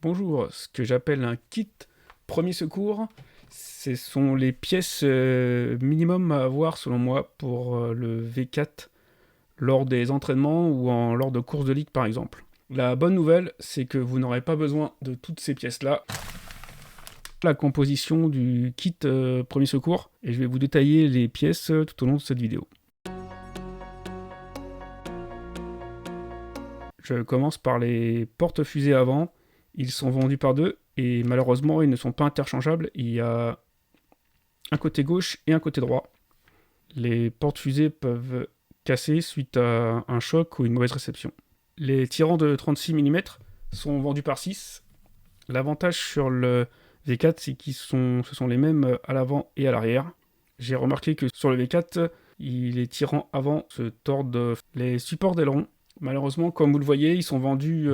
Bonjour, ce que j'appelle un kit premier secours, ce sont les pièces minimum à avoir selon moi pour le V4 lors des entraînements ou lors de courses de ligue par exemple. La bonne nouvelle, c'est que vous n'aurez pas besoin de toutes ces pièces-là. La composition du kit premier secours, et je vais vous détailler les pièces tout au long de cette vidéo. Je commence par les porte-fusées avant. Ils sont vendus par deux et malheureusement ils ne sont pas interchangeables. Il y a un côté gauche et un côté droit. Les porte-fusées peuvent casser suite à un choc ou une mauvaise réception. Les tirants de 36 mm sont vendus par 6. L'avantage sur le V4, c'est ce sont les mêmes à l'avant et à l'arrière. J'ai remarqué que sur le V4, les tirants avant se tordent. Les supports d'aileron, malheureusement, comme vous le voyez, ils sont vendus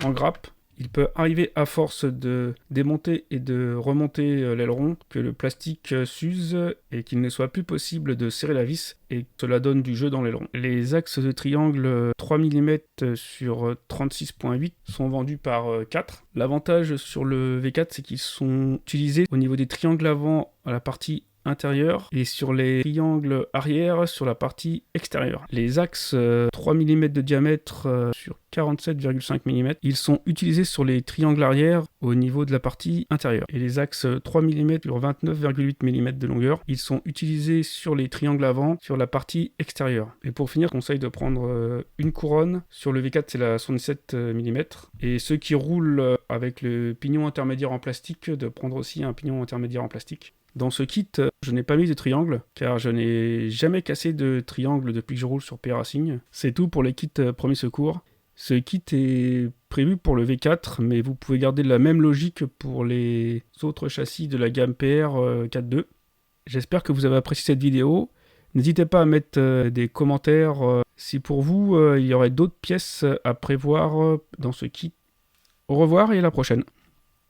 en grappe. Il peut arriver à force de démonter et de remonter l'aileron que le plastique s'use et qu'il ne soit plus possible de serrer la vis et cela donne du jeu dans l'aileron. Les axes de triangle 3 mm sur 36.8 sont vendus par 4. L'avantage sur le V4, c'est qu'ils sont utilisés au niveau des triangles avant à la partie intérieur et sur les triangles arrière sur la partie extérieure. Les axes 3 mm de diamètre sur 47,5 mm, ils sont utilisés sur les triangles arrière au niveau de la partie intérieure. Et les axes 3 mm sur 29,8 mm de longueur, ils sont utilisés sur les triangles avant sur la partie extérieure. Et pour finir, je conseille de prendre une couronne. Sur le V4, c'est la 77 mm. Et ceux qui roulent avec le pignon intermédiaire en plastique, de prendre aussi un pignon intermédiaire en plastique. Dans ce kit, je n'ai pas mis de triangle, car je n'ai jamais cassé de triangle depuis que je roule sur P-Racing. C'est tout pour les kits premier secours. Ce kit est prévu pour le V4, mais vous pouvez garder la même logique pour les autres châssis de la gamme PR 4.2. J'espère que vous avez apprécié cette vidéo. N'hésitez pas à mettre des commentaires si pour vous il y aurait d'autres pièces à prévoir dans ce kit. Au revoir et à la prochaine.